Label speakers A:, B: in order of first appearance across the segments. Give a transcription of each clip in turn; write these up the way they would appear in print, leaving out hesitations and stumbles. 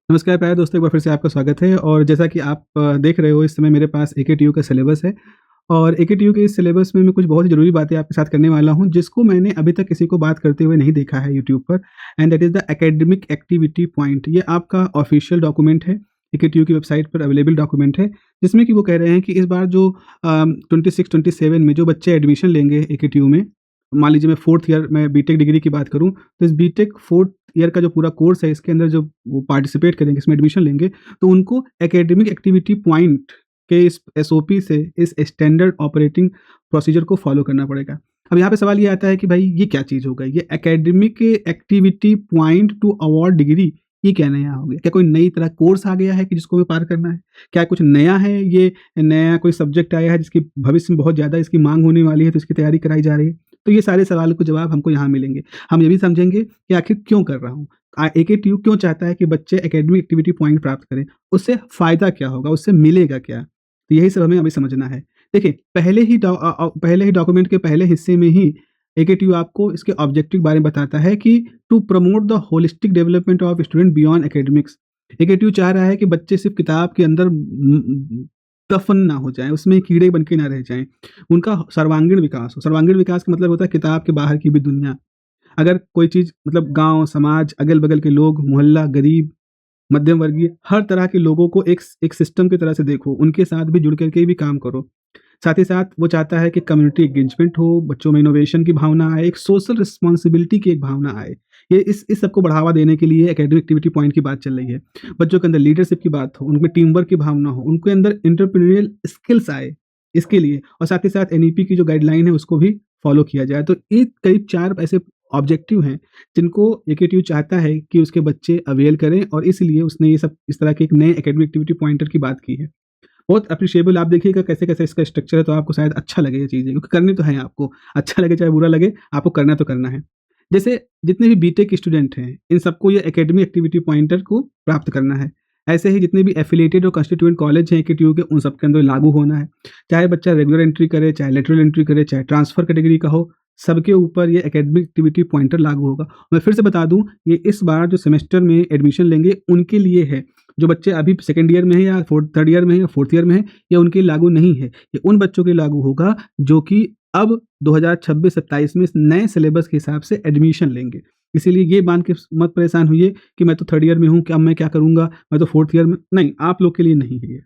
A: नमस्कार प्यारे दोस्तों, एक बार फिर से आपका स्वागत है। और जैसा कि आप देख रहे हो, इस समय मेरे पास एकेटीयू का सिलेबस है। और एकेटीयू के इस सिलेबस में मैं कुछ बहुत ही ज़रूरी बातें आपके साथ करने वाला हूँ, जिसको मैंने अभी तक किसी को बात करते हुए नहीं देखा है यूट्यूब पर। And that is the academic activity point. ये आपका ऑफिशियल डॉक्यूमेंट है, एकेटीयू की वेबसाइट पर अवेलेबल डॉक्यूमेंट है, जिसमें कि वो कह रहे हैं कि इस बार जो 26-27 में जो बच्चे एडमिशन लेंगे एकेटीयू में, मान लीजिए मैं 4th ईयर में बीटेक डिग्री की बात करूँ, तो इस बीटेक 4th ईयर का जो पूरा कोर्स है, इसके अंदर जो वो पार्टिसिपेट करेंगे, इसमें एडमिशन लेंगे, तो उनको एकेडमिक एक्टिविटी पॉइंट के इस एसओपी से, इस स्टैंडर्ड ऑपरेटिंग प्रोसीजर को फॉलो करना पड़ेगा। अब यहाँ पे सवाल ये आता है कि भाई ये क्या चीज़ हो गई? ये academic activity point two award degree, ये क्या नया हो गया? क्या कोई नई तरह कोर्स आ गया है कि जिसको हमें पार करना है? क्या कुछ नया है? ये नया कोई सब्जेक्ट आया है जिसकी भविष्य में बहुत ज़्यादा इसकी माँग होने वाली है, तो इसकी तैयारी कराई जा रही है? तो ये सारे सवालों के जवाब हमको यहाँ मिलेंगे। हम ये भी समझेंगे कि आखिर क्यों कर रहा हूँ? एकेटीयू क्यों चाहता है कि बच्चे एकेडमिक एक्टिविटी पॉइंट प्राप्त करें? उससे फ़ायदा क्या होगा? उससे मिलेगा क्या? तो यही सब हमें अभी समझना है। देखिए, पहले ही डॉक्यूमेंट के पहले हिस्से में ही एकेटीयू आपको इसके ऑब्जेक्टिव के बारे में बताता है कि to promote the holistic development of student beyond academics. AKTU चाह रहा है कि बच्चे सिर्फ़ किताब के अंदर दफ़न ना हो जाएँ, उसमें कीड़े बन के ना रह जाएँ। उनका सर्वांगीण विकास हो। सर्वांगीण विकास का मतलब होता है किताब के बाहर की भी दुनिया। अगर कोई चीज़ मतलब गाँव, समाज, अगल-बगल के लोग, मोहल्ला, गरीब, मध्यम वर्गीय, हर तरह के लोगों को एक सिस्टम की तरह से देखो, उनके साथ भी जुड़ कर के भी काम करो। साथ ही साथ वो चाहता है कि कम्युनिटी एंगेजमेंट हो, बच्चों में इनोवेशन की भावना आए, एक सोशल रिस्पॉन्सिबिलिटी की एक भावना आए। ये इस सब को बढ़ावा देने के लिए एकेडमिक एक्टिविटी पॉइंट की बात चल रही है। बच्चों के अंदर लीडरशिप की बात हो, उनमें टीम वर्क की भावना हो, उनके अंदर एंटरप्रेन्योरियल स्किल्स आए, इसके लिए। और साथ ही साथ एनईपी की जो गाइडलाइन है उसको भी फॉलो किया जाए। तो ये करीब 4 ऐसे ऑब्जेक्टिव हैं जिनको एकेटीयू चाहता है कि उसके बच्चे अवेल करें, और इसलिए उसने ये सब इस तरह के एक नए एकेडमिक एक्टिविटी पॉइंटर की बात की है। बहुत एप्रिशिएबल। आप देखिएगा कैसे-कैसे इसका स्ट्रक्चर है, तो आपको शायद अच्छा लगे ये चीज़ें, क्योंकि करनी तो है आपको। अच्छा लगे चाहे बुरा लगे, आपको करना तो करना है। जैसे जितने भी बीटेक स्टूडेंट हैं, इन सबको ये एकेडमिक एक्टिविटी पॉइंटर को प्राप्त करना है। ऐसे ही जितने भी एफिलिएटेड और कंस्टिट्यूएंट कॉलेज हैं एकेटीयू के, उन सब के अंदर लागू होना है। चाहे बच्चा रेगुलर एंट्री करे, चाहे लेटरल एंट्री करे, चाहे ट्रांसफर कैटेगरी का हो, सबके ऊपर ये एकेडमिक एक्टिविटी पॉइंटर लागू होगा। मैं फिर से बता दूँ, ये इस बार जो सेमेस्टर में एडमिशन लेंगे, उनके लिए है। जो बच्चे अभी सेकंड ईयर में हैं या 3rd ईयर में हैं या 4th ईयर में हैं, ये उनके लिए लागू नहीं है। ये उन बच्चों के लिए लागू होगा जो कि अब 2026-27 में इस नए सिलेबस के हिसाब से एडमिशन लेंगे। इसीलिए ये मान के मत परेशान होइए कि मैं तो 3rd ईयर में हूँ, क्या मैं क्या करूँगा? मैं तो 4th ईयर में। नहीं, आप लोग के लिए नहीं है ये।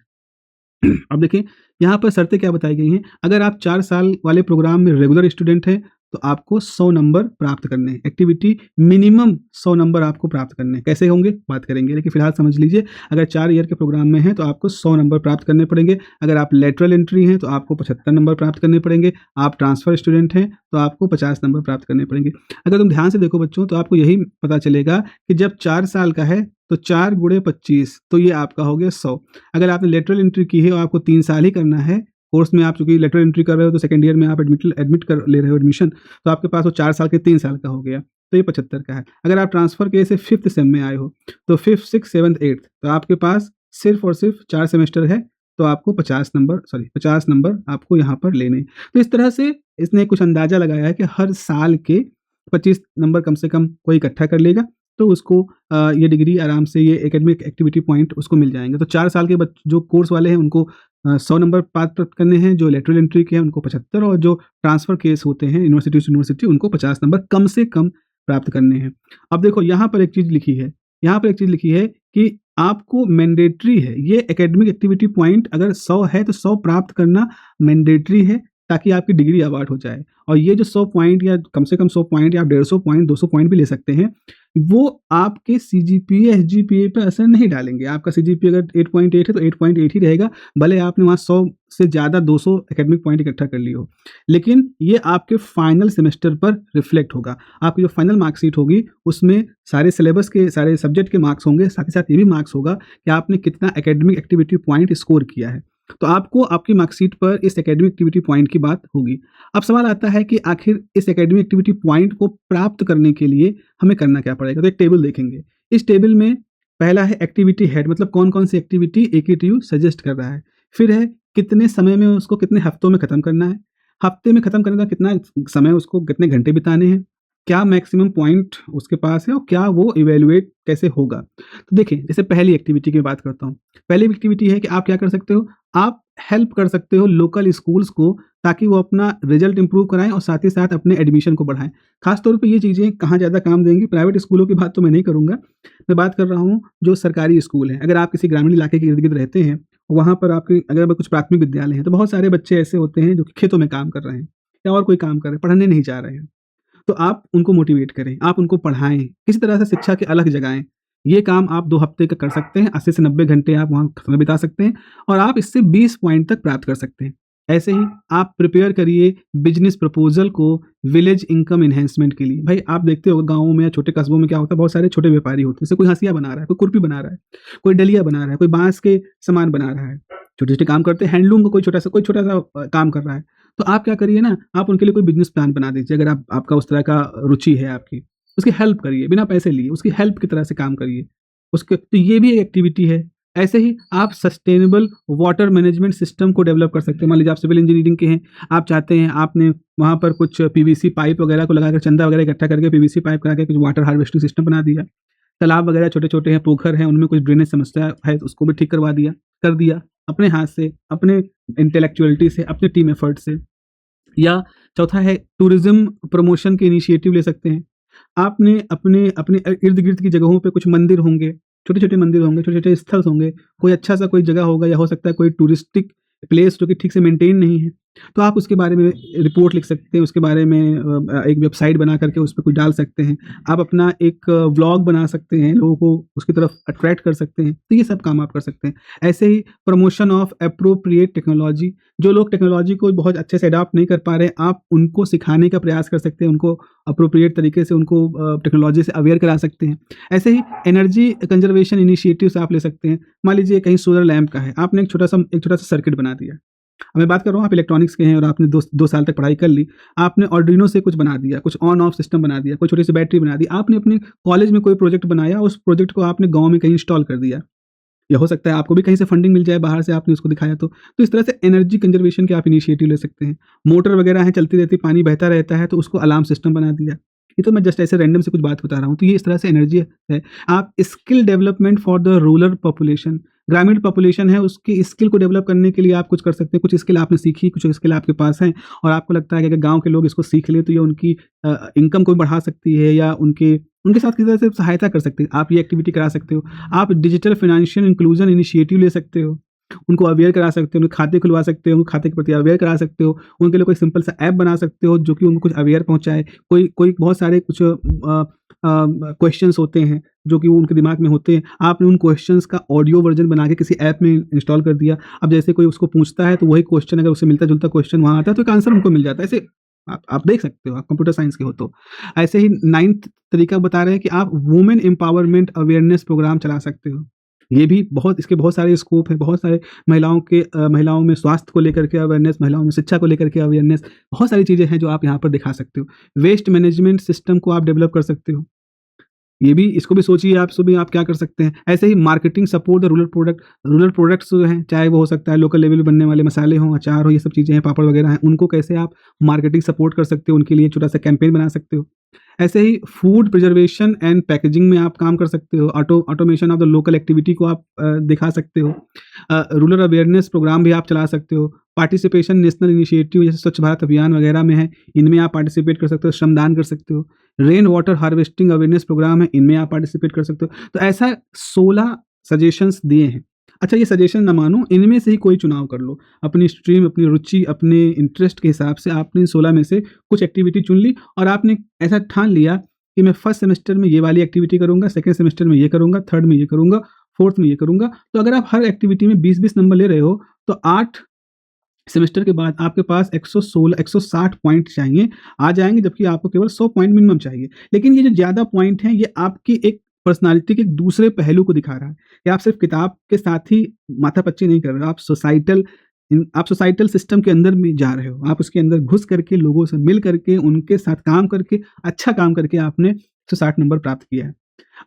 A: अब देखिए, यहाँ पर शर्तें क्या बताई गई हैं। अगर आप 4 साल वाले प्रोग्राम में रेगुलर स्टूडेंट हैं, तो आपको 100 नंबर प्राप्त करने हैं। एक्टिविटी मिनिमम 100 नंबर आपको प्राप्त करने हैं। कैसे होंगे? बात करेंगे, लेकिन फिलहाल समझ लीजिए, अगर 4 ईयर के प्रोग्राम में हैं, तो आपको 100 नंबर प्राप्त करने पड़ेंगे। अगर आप लेटरल एंट्री हैं, तो आपको 75 नंबर प्राप्त करने पड़ेंगे। आप ट्रांसफर स्टूडेंट हैं, तो आपको 50 नंबर प्राप्त करने पड़ेंगे। अगर तुम ध्यान से देखो बच्चों, तो आपको यही पता चलेगा कि जब 4 साल का है, तो 4 गुणे 25, तो ये आपका हो गया 100। अगर आपने लेटरल एंट्री की है और आपको 3 साल ही करना है, कोर्स में आप चूँकि लेटरल एंट्री कर रहे हो, तो सेकंड ईयर में आप एडमिट कर ले रहे हो एडमिशन, तो आपके पास वो 4 साल के 3 साल का हो गया, तो ये 75 का है। अगर आप ट्रांसफ़र के से 5th सेम में आए हो, तो 5th, 6th, 7th, 8th, तो आपके पास सिर्फ़ और सिर्फ़ 4 सेमेस्टर है, तो आपको 50 नंबर आपको यहाँ पर लेने हैं। तो इस तरह से इसने कुछ अंदाज़ा लगाया है कि हर साल के 25 नंबर कम से कम कोई इकट्ठा कर लेगा, तो उसको ये डिग्री आराम से, ये एकेडमिक एक्टिविटी पॉइंट उसको मिल जाएँगे। तो 4 साल के जो कोर्स वाले हैं उनको 100 नंबर प्राप्त करने हैं, जो लेटरल एंट्री के हैं उनको 75, और जो ट्रांसफ़र केस होते हैं यूनिवर्सिटी से यूनिवर्सिटी, उनको 50 नंबर कम से कम प्राप्त करने हैं। अब देखो, यहाँ पर एक चीज़ लिखी है, कि आपको मैंडेटरी है, ये एकेडमिक एक्टिविटी पॉइंट अगर 100 है, तो 100 प्राप्त करना मैंडेटरी है, ताकि आपकी डिग्री अवार्ड हो जाए। और ये जो 100 पॉइंट या कम से कम 100 पॉइंट या आप 150 पॉइंट, 200 पॉइंट भी ले सकते हैं, वो आपके सीजीपीए, एसजीपीए पे असर नहीं डालेंगे। आपका सीजीपीए अगर 8.8 है, तो 8.8 ही रहेगा, भले आपने वहाँ 100 से ज़्यादा 200 एकेडमिक पॉइंट इकट्ठा कर लिए हो। लेकिन ये आपके फाइनल सेमेस्टर पर रिफ्लेक्ट होगा। आपकी जो फाइनल मार्कशीट होगी, उसमें सारे सिलेबस के, सारे सब्जेक्ट के मार्क्स होंगे, साथ ही साथ ये भी मार्क्स होगा कि आपने कितना एकेडमिक एक्टिविटी पॉइंट स्कोर किया है। तो आपको आपकी मार्कशीट पर इस एकेडमिक एक्टिविटी पॉइंट की बात होगी। अब सवाल आता है कि आखिर इस एकेडमिक एक्टिविटी पॉइंट को प्राप्त करने के लिए हमें करना क्या पड़ेगा? तो एक टेबल देखेंगे। इस टेबल में पहला है एक्टिविटी हेड, मतलब कौन-कौन सी एक्टिविटी एकेटीयू सजेस्ट कर रहा है। फिर है कितने समय में उसको, कितने हफ्तों में खत्म करना है। हफ्ते में खत्म करने का कितना समय, उसको कितने घंटे बिताने हैं। क्या मैक्सिमम पॉइंट उसके पास है और क्या वो इवैल्यूएट कैसे होगा। तो देखिए, जैसे पहली एक्टिविटी की बात करता हूँ। पहली एक्टिविटी है कि आप क्या कर सकते हो, आप हेल्प कर सकते हो लोकल स्कूल्स को, ताकि वो अपना रिजल्ट इंप्रूव कराएँ और साथ ही साथ अपने एडमिशन को बढ़ाएँ। खास तौर पे ये चीज़ें कहाँ ज़्यादा काम देंगी, प्राइवेट स्कूलों की बात तो मैं नहीं करूँगा। मैं बात कर रहा हूँ जो सरकारी स्कूल हैं। अगर आप किसी ग्रामीण इलाके के इर्द-गिर्द रहते हैं, वहाँ पर आपके अगर कुछ प्राथमिक विद्यालय हैं, तो बहुत सारे बच्चे ऐसे होते हैं जो कि खेतों में काम कर रहे हैं या और कोई काम कर रहे हैं, पढ़ने नहीं जा रहे हैं। तो आप उनको मोटिवेट करें, आप उनको पढ़ाएँ, किसी तरह से शिक्षा के अलग जगाएँ। ये काम आप 2 हफ्ते का कर सकते हैं, 80 से 90 घंटे आप वहाँ समय बिता सकते हैं और आप इससे 20 पॉइंट तक प्राप्त कर सकते हैं। ऐसे ही आप प्रिपेयर करिए बिज़नेस प्रपोज़ल को विलेज इनकम एनहांसमेंट के लिए। भाई आप देखते होंगे गाँवों में या छोटे कस्बों में क्या होता है, बहुत सारे छोटे व्यापारी होते हैं। जैसे कोई हँसिया बना रहा है, कोई खुरपी बना रहा है, कोई डलिया बना रहा है, कोई बाँस के सामान बना रहा है। छोटे-छोटे काम करते हैं, हैंडलूम का कोई छोटा-सा काम कर रहा है। तो आप क्या करिए ना, आप उनके लिए कोई बिज़नेस प्लान बना दीजिए, अगर आपका उस तरह का रुचि है आपकी। उसकी हेल्प करिए, बिना पैसे लिए, उसकी हेल्प की तरह से काम करिए। उसके तो ये भी एक एक्टिविटी है। ऐसे ही आप सस्टेनेबल वाटर मैनेजमेंट सिस्टम को डेवलप कर सकते हैं। मान लीजिए आप सिविल इंजीनियरिंग के हैं, आप चाहते हैं आपने वहाँ पर कुछ पीवीसी पाइप वगैरह को लगाकर चंदा वगैरह इकट्ठा करके पीवीसी पाइप करा के कुछ वाटर हार्वेस्टिंग सिस्टम बना दिया। तालाब वगैरह छोटे-छोटे हैं, पोखर हैं, उनमें कुछ ड्रेनेज समस्या है, उसको भी ठीक कर दिया, अपने हाथ से, अपने इंटेलेक्चुअलिटी से, अपने टीम एफर्ट से। या चौथा है टूरिज़्म प्रमोशन के इनिशिएटिव ले सकते हैं। आपने अपने अपने इर्द-गिर्द की जगहों पे कुछ मंदिर होंगे, छोटे-छोटे मंदिर होंगे, छोटे-छोटे स्थल होंगे, कोई अच्छा-सा कोई जगह होगा या हो सकता है कोई टूरिस्टिक प्लेस जो कि ठीक से मेंटेन नहीं है। तो आप उसके बारे में रिपोर्ट लिख सकते हैं, उसके बारे में एक वेबसाइट बना कर के उस पे कुछ डाल सकते हैं। आप अपना एक व्लॉग बना सकते हैं, लोगों को उसकी तरफ अट्रैक्ट कर सकते हैं। तो ये सब काम आप कर सकते हैं। ऐसे ही प्रमोशन ऑफ एप्रोप्रिएट टेक्नोलॉजी, जो लोग टेक्नोलॉजी को बहुत अच्छे से अडॉप्ट नहीं कर पा रहे हैं, आप उनको सिखाने का प्रयास कर सकते हैं, उनको एप्रोप्रिएट तरीके से उनको टेक्नोलॉजी से अवेयर करा सकते हैं। ऐसे ही एनर्जी कंज़र्वेशन इनिशिएटिव्स आप ले सकते हैं। मान लीजिए कहीं सोलर लैंप का है, आपने एक छोटा-सा सर्किट बना दिया। अब मैं बात कर रहा हूँ आप इलेक्ट्रॉनिक्स के हैं और आपने 2 साल तक पढ़ाई कर ली। आपने आर्डिनो से कुछ बना दिया, कुछ ऑन ऑफ सिस्टम बना दिया, कोई छोटी-सी बैटरी बना दी। आपने अपने कॉलेज में कोई प्रोजेक्ट बनाया, उस प्रोजेक्ट को आपने गाँव में कहीं इंस्टॉल कर दिया। या हो सकता है आपको भी कहीं से फंडिंग मिल जाए बाहर से, आपने उसको दिखाया तो। तो इस तरह से एनर्जी कंज़र्वेशन के आप इनिशिएटिव ले सकते हैं। मोटर वगैरह है चलती रहती है, पानी बहता रहता है, तो उसको अलार्म सिस्टम बना दिया। ये तो मैं जस्ट ऐसे रैंडम से कुछ बात बता रहा हूँ। तो ये इस तरह से एनर्जी है। आप skill development for the rural population, ग्रामीण पॉपुलेशन है उसकी स्किल को डेवलप करने के लिए आप कुछ कर सकते हैं। कुछ स्किल आपने सीखी, कुछ स्किल आपके पास हैं और आपको लगता है कि अगर गाँव के लोग इसको सीख लें तो ये उनकी इनकम को भी बढ़ा सकती है या उनके उनके साथ किसी तरह से सहायता कर सकती है। आप ये एक्टिविटी करा सकते हो। आप डिजिटल फाइनेंशियल इंक्लूजन इनिशिएटिव ले सकते हो। उनको अवेयर करा सकते हो, उनके खाते खुलवा सकते हो, उनको खाते के प्रति अवेयर करा सकते हो। उनके लिए कोई सिंपल सा ऐप बना सकते हो जो कि उनको कुछ अवेयर पहुँचाए। कोई कोई बहुत सारे कुछ क्वेश्चन्स होते हैं जो कि वो उनके दिमाग में होते हैं। आपने उन क्वेश्चन्स का ऑडियो वर्ज़न बना के किसी ऐप में इंस्टॉल कर दिया। अब जैसे कोई उसको पूछता है तो वही क्वेश्चन अगर उससे मिलता-जुलता क्वेश्चन वहाँ आता है तो एक आंसर उनको मिल जाता है। ऐसे आप देख सकते हो, आप कंप्यूटर साइंस के हो तो। ऐसे ही 9th तरीका बता रहे हैं कि आप वुमेन एम्पावरमेंट अवेयरनेस प्रोग्राम चला सकते हो। ये भी इसके बहुत सारे स्कोप हैं, बहुत सारे महिलाओं में स्वास्थ्य को लेकर के अवेयरनेस, महिलाओं में शिक्षा को लेकर के अवेयरनेस, बहुत सारी चीज़ें हैं जो आप यहाँ पर दिखा सकते हो। वेस्ट मैनेजमेंट सिस्टम को आप डेवलप कर सकते हो। ये भी इसको भी सोचिए आप, इसको भी आप क्या कर सकते हैं। ऐसे ही marketing support the rural products जो हैं, चाहे वो हो सकता है लोकल लेवल पे बनने वाले मसाले हों, अचार हो, ये सब चीज़ें हैं, पापड़ वगैरह हैं, उनको कैसे आप मार्केटिंग सपोर्ट कर सकते हो, उनके लिए छोटा-सा कैंपेन बना सकते हो। ऐसे ही फूड प्रिजर्वेशन एंड पैकेजिंग में आप काम कर सकते हो। Automation of the local activity को आप दिखा सकते हो। रूरल अवेयरनेस प्रोग्राम भी आप चला सकते हो। पार्टिसिपेशन नेशनल इनिशिएटिव जैसे स्वच्छ भारत अभियान वगैरह में है, इनमें आप पार्टिसिपेट कर सकते हो, श्रमदान कर सकते हो। Rain water harvesting awareness programme है, इनमें आप पार्टिसिपेट कर सकते हो। तो ऐसा 16 सजेशंस दिए हैं। अच्छा ये सजेशन ना मानो, इनमें से ही कोई चुनाव कर लो। अपनी स्ट्रीम, अपनी रुचि, अपने इंटरेस्ट के हिसाब से आपने इन 16 में से कुछ एक्टिविटी चुन ली और आपने ऐसा ठान लिया कि मैं फर्स्ट सेमेस्टर में ये वाली एक्टिविटी करूँगा, सेकंड सेमेस्टर में ये करूँगा, थर्ड में ये करूँगा, फोर्थ में ये करूँगा। तो अगर आप हर एक्टिविटी में 20-20 नंबर ले रहे हो, तो 8 सेमेस्टर के बाद आपके पास 160 पॉइंट चाहिए आ जाएँगे, जबकि आपको केवल 100 पॉइंट मिनिमम चाहिए। लेकिन ये जो ज़्यादा पॉइंट हैं, ये आपकी एक पर्सनैलिटी के एक दूसरे पहलू को दिखा रहा है कि आप सिर्फ़ किताब के साथ ही माथापच्ची नहीं कर रहे हो, आप सोसाइटल सिस्टम के अंदर में जा रहे हो। आप उसके अंदर घुस करके, लोगों से मिल करके, उनके साथ काम करके, अच्छा काम करके आपने 160 नंबर प्राप्त किया है।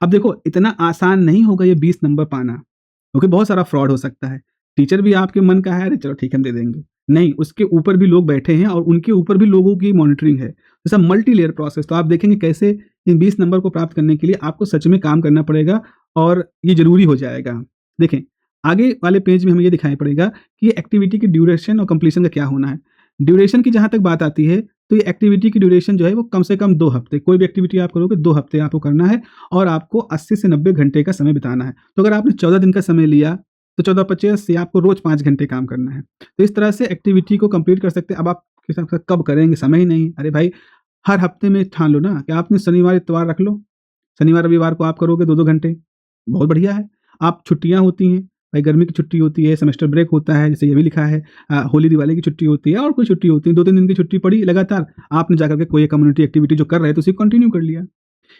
A: अब देखो इतना आसान नहीं होगा ये 20 नंबर पाना, क्योंकि बहुत सारा फ्रॉड हो सकता है। टीचर भी आपके मन का है, अरे चलो ठीक है हम दे देंगे। नहीं, उसके ऊपर भी लोग बैठे हैं और उनके ऊपर भी लोगों की मॉनिटरिंग है। जैसा मल्टी लेयर प्रोसेस, तो आप देखेंगे कैसे इन 20 नंबर को प्राप्त करने के लिए आपको सच में काम करना पड़ेगा और ये ज़रूरी हो जाएगा। देखें, आगे वाले पेज में हमें ये दिखाई पड़ेगा कि ये एक्टिविटी की ड्यूरेशन और कंप्लीशन का क्या होना है। ड्यूरेशन की जहाँ तक बात आती है, तो ये एक्टिविटी की ड्यूरेशन जो है वो कम से कम 2 हफ्ते, कोई भी एक्टिविटी आप करोगे 2 हफ्ते आपको करना है और आपको 80 से 90 घंटे का समय बिताना है। तो अगर आपने 14 दिन का समय लिया, तो 14-25 से आपको रोज़ 5 घंटे काम करना है। तो इस तरह से एक्टिविटी को कंप्लीट कर सकते हैं। अब आप किसी के साथ कब करेंगे, समय ही नहीं। अरे भाई, हर हफ्ते में ठान लो ना कि आपने शनिवार, इतवार रख लो। शनिवार, रविवार को आप करोगे 2-2 घंटे, बहुत बढ़िया है। आप छुट्टियाँ होती हैं, भाई गर्मी की छुट्टी होती है, सेमेस्टर ब्रेक होता है, जैसे ये भी लिखा है, होली, दिवाली की छुट्टी होती है और कोई छुट्टी होती है, 2-3 दिन की छुट्टी पड़ी लगातार, आपने जाकर के कोई एक कम्युनिटी एक्टिविटी जो कर रहे थे उसे कंटिन्यू कर लिया।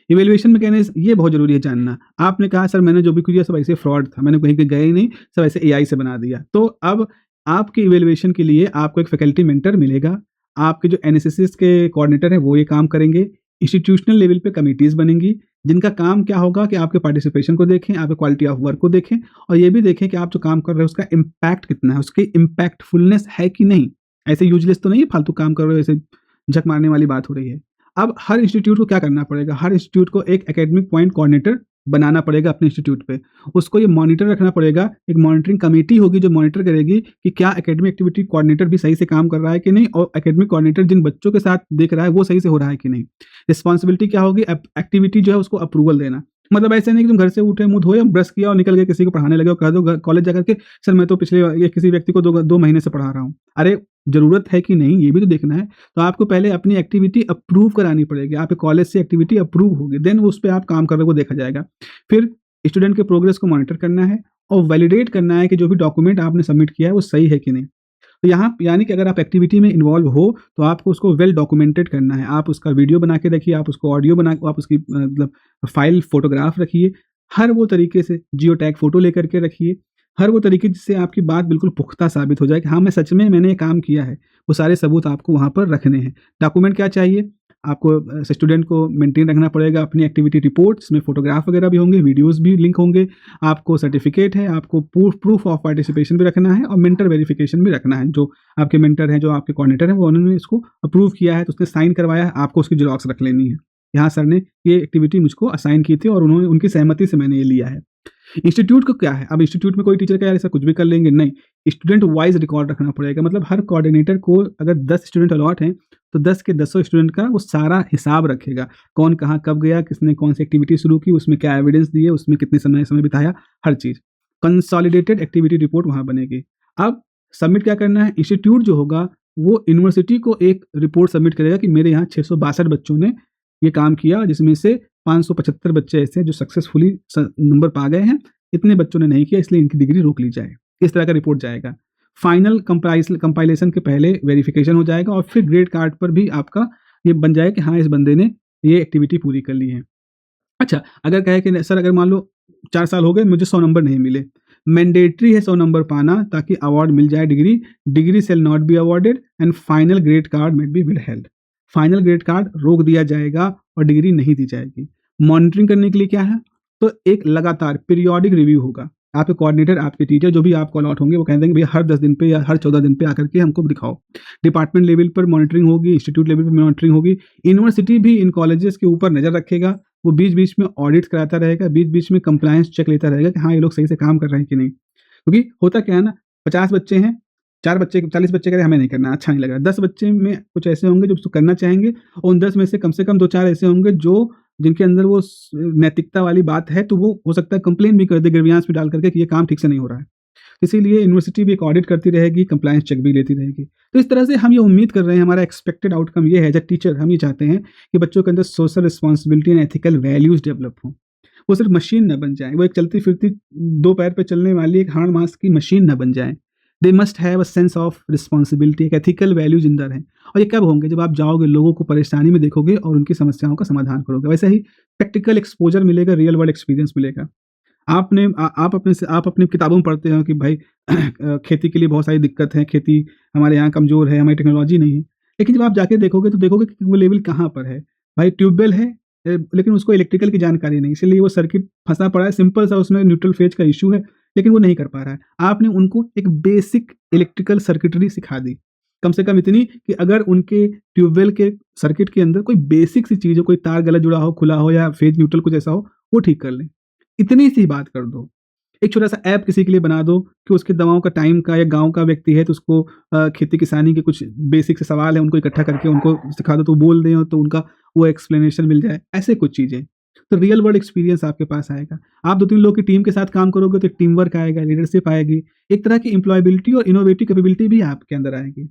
A: इवैल्यूएशन मैकेनिज़्म ये बहुत ज़रूरी है जानना। आपने कहा सर मैंने जो भी किया सब ऐसे फ्रॉड था, मैंने कहीं पे गया ही नहीं, सब ऐसे एआई से बना दिया। तो अब आपके इवैल्यूएशन के लिए आपको एक फैकल्टी मेंटर मिलेगा। आपके जो एनएसएस के कोऑर्डिनेटर हैं वो ये काम करेंगे। इंस्टीट्यूशनल लेवल पे कमिटीज़ बनेंगी, जिनका काम क्या होगा कि आपके पार्टिसिपेशन को देखें, आपके क्वालिटी ऑफ वर्क को देखें और ये भी देखें कि आप जो काम कर रहे हो उसका इम्पैक्ट कितना है, उसकी इम्पैक्टफुलनेस है कि नहीं। ऐसे यूज़लेस तो नहीं है, फालतू काम कर रहे हो, ऐसे झक मारने वाली बात हो रही है। अब हर इंस्टीट्यूट को क्या करना पड़ेगा, हर इंस्टीट्यूट को एक एकेडमिक पॉइंट कोऑर्डिनेटर बनाना पड़ेगा अपने इंस्टीट्यूट पे। उसको ये मॉनिटर रखना पड़ेगा, एक मॉनिटरिंग कमेटी होगी जो मॉनिटर करेगी कि क्या एकेडमिक एक्टिविटी कोऑर्डिनेटर भी सही से काम कर रहा है कि नहीं और एकेडमिक कोऑर्डिनेटर जिन बच्चों के साथ देख रहा है वो सही से हो रहा है कि नहीं। रिस्पॉन्सिबिलिटी क्या होगी, एक्टिविटी जो है उसको अप्रूवल देना। मतलब ऐसा नहीं कि तुम घर से उठे, मुँह धोए, ब्रश किया और निकल गए किसी को पढ़ाने लगे और कह दो कॉलेज जाकर के सर मैं तो पिछले ये किसी व्यक्ति को 2 महीने से पढ़ा रहा हूँ। अरे! ज़रूरत है कि नहीं ये भी तो देखना है। तो आपको पहले अपनी एक्टिविटी अप्रूव करानी पड़ेगी। आपके कॉलेज से एक्टिविटी अप्रूव होगी, देन उस पे आप काम कर रहे हो वो देखा जाएगा। फिर स्टूडेंट के प्रोग्रेस को मॉनिटर करना है और वैलिडेट करना है कि जो भी डॉक्यूमेंट आपने सबमिट किया है वो सही है कि नहीं। तो यहाँ यानी कि अगर आप एक्टिविटी में इन्वॉल्व हो तो आपको उसको वेल डॉक्यूमेंटेड करना है। आप उसका वीडियो बना के रखिए, आप उसको ऑडियो बना आप उसकी मतलब फ़ाइल, फ़ोटोग्राफ रखिए। हर वो तरीके से जियो टैग फ़ोटो लेकर के रखिए। हर वो तरीके जिससे आपकी बात बिल्कुल पुख्ता साबित हो जाए कि हाँ, मैं सच में मैंने ये काम किया है। वो सारे सबूत आपको वहाँ पर रखने हैं। डॉक्यूमेंट क्या चाहिए? आपको स्टूडेंट को मेंटेन रखना पड़ेगा अपनी एक्टिविटी रिपोर्ट, जिसमें फ़ोटोग्राफ वगैरह भी होंगे, वीडियोज़ भी लिंक होंगे। आपको सर्टिफ़िकेट है, आपको प्रूफ ऑफ पार्टिसिपेशन भी रखना है और मेंटर वेरिफ़िकेशन भी रखना है। जो आपके मेंटर हैं, जो आपके कोऑर्डिनेटर हैं, वो उन्होंने इसको अप्रूव किया है, तो उसने साइन करवाया है, आपको उसकी ज़ेरॉक्स रख लेनी है। यहाँ सर ने ये एक्टिविटी मुझको असाइन की थी और उन्होंने उनकी सहमति से मैंने ये लिया है। इंस्टीट्यूट को क्या है, अब इंस्टीट्यूट में कोई टीचर क्या यार ऐसा कुछ भी कर लेंगे, नहीं। स्टूडेंट वाइज़ रिकॉर्ड रखना पड़ेगा, मतलब हर कोऑर्डिनेटर को अगर 10 स्टूडेंट अलॉट हैं, तो 10 के 10 स्टूडेंट का वो सारा हिसाब रखेगा। कौन कहाँ कब गया, किसने कौन सी एक्टिविटी शुरू की, उसमें क्या एविडेंस दिए, उसमें कितने समय बिताया, हर चीज़। कंसोलिडेटेड एक्टिविटी रिपोर्ट वहाँ बनेगी। अब सबमिट क्या करना है, इंस्टीट्यूट जो होगा वो यूनिवर्सिटी को एक रिपोर्ट सबमिट करेगा कि मेरे यहाँ 662 बच्चों ने ये काम किया, जिसमें से 575 बच्चे ऐसे हैं जो सक्सेसफुली नंबर पा गए हैं, इतने बच्चों ने नहीं किया इसलिए इनकी डिग्री रोक ली जाए। इस तरह का रिपोर्ट जाएगा। फाइनल कंपाइलेशन के पहले वेरिफिकेशन हो जाएगा और फिर ग्रेड कार्ड पर भी आपका ये बन जाएगा कि हाँ, इस बंदे ने ये एक्टिविटी पूरी कर ली है। अच्छा, अगर कहे कि सर अगर मान लो 4 साल हो गए मुझे 100 नंबर नहीं मिले, मैंडेटरी है 100 नंबर पाना ताकि अवार्ड मिल जाए degree, degree shall not be awarded and final grade card might be withheld. Final grade card रोक दिया जाएगा और डिग्री नहीं दी जाएगी। मॉनिटरिंग करने के लिए क्या है? तो एक लगातार पीरियोडिक रिव्यू होगा। आपके कोऑर्डिनेटर, आपके टीचर जो भी आपको अलॉट होंगे वो कह देंगे भैया हर 10 दिन पे या हर 14 दिन पे आकर के हमको दिखाओ। डिपार्टमेंट लेवल पर मॉनिटरिंग होगी, इंस्टीट्यूट लेवल पर मॉनिटरिंग होगी। यूनिवर्सिटी भी इन कॉलेजेस के ऊपर नज़र रखेगा। वो बीच-बीच में ऑडिट कराता रहेगा, बीच-बीच में कंप्लायंस चेक लेता रहेगा कि हाँ, ये लोग सही से काम कर रहे हैं कि नहीं। क्योंकि होता क्या है ना, 50 बच्चे हैं, 4 बच्चे 40 बच्चे कह रहे हैं हमें नहीं करना, अच्छा नहीं लग रहा। 10 बच्चे में कुछ ऐसे होंगे जो उसको करना चाहेंगे और उन 10 में से कम 2-4 ऐसे होंगे जो जिनके अंदर वो नैतिकता वाली बात है, तो वो हो सकता है कंप्लेन भी कर दे ग्रीवियंस भी डाल करके कि ये काम ठीक से नहीं हो रहा है। इसीलिए यूनिवर्सिटी भी एक ऑडिट करती रहेगी, कंप्लायंस चेक भी लेती रहेगी। तो इस तरह से हम ये उम्मीद कर रहे हैं, हमारा एक्सपेक्टेड आउटकम ये है एज़ अ टीचर हम ये चाहते हैं कि बच्चों के अंदर social responsibility and ethical values develop हों। वो सिर्फ मशीन ना बन जाएँ, वो एक चलती-फिरती 2 पैर पे चलने वाली एक हाड़-माँस की मशीन ना बन जाएँ। They must have a sense of responsibility, एक एथिकल वैल्यूज़ इन देयर हैं। और ये कब होंगे? जब आप जाओगे, लोगों को परेशानी में देखोगे और उनकी समस्याओं का समाधान करोगे। वैसे ही प्रैक्टिकल एक्सपोज़र मिलेगा, रियल वर्ल्ड एक्सपीरियंस मिलेगा। आप अपनी किताबों में पढ़ते हो कि भाई खेती के लिए बहुत सारी दिक्कत है, खेती हमारे यहाँ कमज़ोर है, हमारी टेक्नोलॉजी नहीं है। लेकिन जब आप जाके देखोगे तो देखोगे कि वो लेवल कहाँ पर है। भाई ट्यूबवेल है, लेकिन उसको इलेक्ट्रिकल की जानकारी नहीं, इसलिए वो सर्किट फँसा पड़ा है, सिंपल सा उसमें न्यूट्रल फेज का इश्यू है, लेकिन वो नहीं कर पा रहा है। आपने उनको एक बेसिक इलेक्ट्रिकल सर्किटरी सिखा दी। कम से कम इतनी कि अगर उनके ट्यूबवेल के सर्किट के अंदर कोई बेसिक सी चीज़ हो, कोई तार गलत जुड़ा हो, खुला हो या फेज न्यूट्रल कुछ ऐसा हो, वो ठीक कर लें। इतनी सी बात कर दो। एक छोटा-सा ऐप किसी के लिए बना दो कि उसकी दवाओं का टाइम का, या गाँव का व्यक्ति है तो उसको खेती-किसानी के कुछ बेसिक से सवाल हैं, उनको इकट्ठा करके उनको सिखा दो, तो बोल दें तो उनका वो एक्सप्लेनेशन मिल जाए, ऐसे कुछ चीज़ें। तो रियल वर्ल्ड एक्सपीरियंस आपके पास आएगा। आप 2-3 लोग की टीम के साथ काम करोगे तो टीम वर्क आएगा, लीडरशिप आएगी, एक तरह की एम्प्लॉयबिलिटी और इनोवेटिव कैपेबिलिटी भी आपके अंदर आएगी।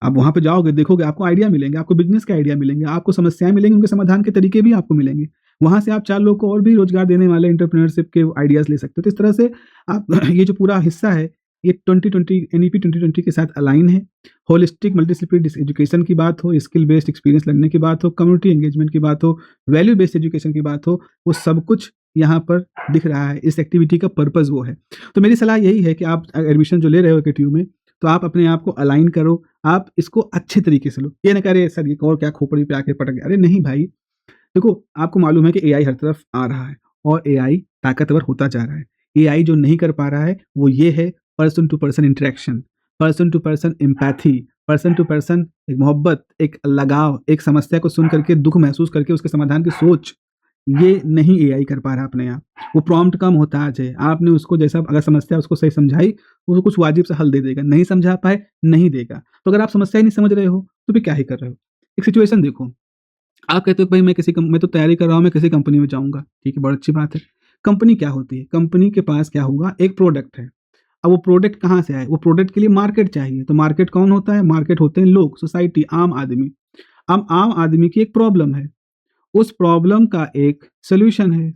A: आप वहाँ पे जाओगे, देखोगे, आपको आइडिया मिलेंगे, आपको बिज़नेस के आइडिया मिलेंगे, आपको समस्याएँ मिलेंगी, उनके समाधान के तरीके भी आपको मिलेंगे। वहाँ से आप 4 लोगों को और भी रोज़गार देने वाले एंटरप्रेन्योरशिप के आइडियाज़ ले सकते हो। तो इस तरह से आप ये जो पूरा हिस्सा है, ये 2020 एनईपी 2020 के साथ अलाइन है। होलिस्टिक मल्टीडिसिप्लिनरी एजुकेशन की बात हो, स्किल बेस्ड एक्सपीरियंस लेने की बात हो, कम्युनिटी एंगेजमेंट की बात हो, वैल्यू बेस्ड एजुकेशन की बात हो, वो सब कुछ यहाँ पर दिख रहा है। इस एक्टिविटी का पर्पज़ वो है। तो मेरी सलाह यही है कि आप एडमिशन जो ले रहे हो केटीयू में, तो आप अपने आप को अलाइन करो, आप इसको अच्छे तरीके से लो। ये ना करें सर ये और क्या खोपड़ी पे आके पटक गया। अरे नहीं भाई, देखो आपको मालूम है कि एआई हर तरफ आ रहा है और एआई ताकतवर होता जा रहा है। एआई जो नहीं कर पा रहा है वो ये है person to person interaction, person to person empathy, person to person एक मोहब्बत, एक लगाव, एक समस्या को सुन करके दुःख महसूस करके उसके समाधान की सोच, ये नहीं एआई कर पा रहा अपने आप। वो प्रॉम्प्ट कम मोहताज है। आपने उसको जैसा अगर समस्या उसको सही समझाई, वो कुछ वाजिब सा हल दे देगा, नहीं समझा पाए, नहीं देगा। तो अगर आप समस्या ही नहीं समझ रहे हो, तो फिर क्या ही कर रहे हो? एक सिचुएशन देखो, आप कहते हो भाई मैं तो तैयारी कर रहा हूँ, मैं किसी कंपनी में जाऊँगा, ठीक है, बड़ी अच्छी बात है। कंपनी क्या होती है? कंपनी के पास क्या होगा, एक प्रोडक्ट है। अब वो प्रोडक्ट कहाँ से आए? वो प्रोडक्ट के लिए मार्केट चाहिए, तो मार्केट कौन होता है? मार्केट होते हैं लोग, सोसाइटी, आम आदमी। अब आम आदमी की एक प्रॉब्लम है, उस प्रॉब्लम का एक सॉल्यूशन है।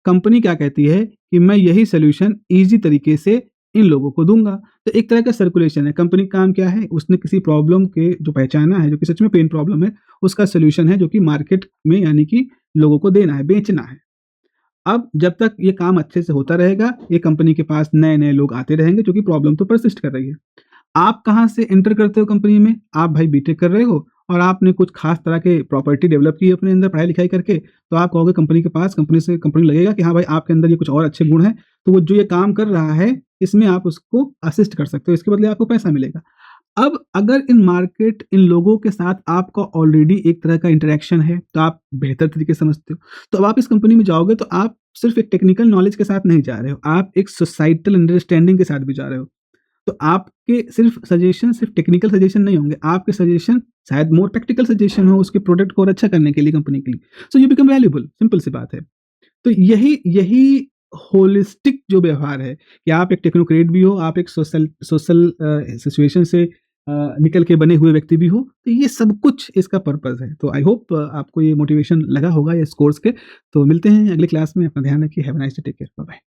A: कंपनी क्या कहती है कि मैं यही सॉल्यूशन ईज़ी तरीके से इन लोगों को दूँगा। तो एक तरह का सर्कुलेशन है। कंपनी का काम क्या है? उसने किसी प्रॉब्लम के जो पहचाना है, जो कि सच में पेन प्रॉब्लम है, उसका सॉल्यूशन है जो कि मार्केट में यानी कि लोगों को देना है, बेचना है। अब जब तक ये काम अच्छे से होता रहेगा, ये कंपनी के पास नए-नए लोग आते रहेंगे, क्योंकि प्रॉब्लम तो पर्सिस्ट कर रही है। आप कहाँ से एंटर करते हो कंपनी में? आप भाई बीटेक कर रहे हो और आपने कुछ खास तरह के प्रॉपर्टी डेवलप की है अपने अंदर पढ़ाई-लिखाई करके, तो आप कहोगे कंपनी के पास, कंपनी लगेगा कि हाँ भाई आपके अंदर ये कुछ और अच्छे गुण हैं, तो वो जो ये काम कर रहा है, इसमें आप उसको असिस्ट कर सकते हो, इसके बदले आपको पैसा मिलेगा। अब अगर इन मार्केट इन लोगों के साथ आपका ऑलरेडी एक तरह का इंटरेक्शन है, तो आप बेहतर तरीके से समझते हो। तो अब आप इस कंपनी में जाओगे तो आप सिर्फ़ एक टेक्निकल नॉलेज के साथ नहीं जा रहे हो, आप एक सोसाइटल अंडरस्टैंडिंग के साथ भी जा रहे हो। तो आपके सिर्फ़ टेक्निकल सजेशन नहीं होंगे, आपके सजेशन शायद मोर प्रैक्टिकल सजेशन हो उसके प्रोडक्ट को और अच्छा करने के लिए कंपनी के लिए। So you become valuable, simple सी बात है। तो यही यही होलिस्टिक जो व्यवहार है कि आप एक टेक्नोक्रेट भी हो, आप एक सोशल सिचुएशन से निकल के बने हुए व्यक्ति भी हो, तो ये सब कुछ इसका पर्पज़ है। तो आई होप आपको ये मोटिवेशन लगा होगा इस कोर्स के। तो मिलते हैं अगली क्लास में, अपना ध्यान रखिए। Have a nice day, take care, bye bye.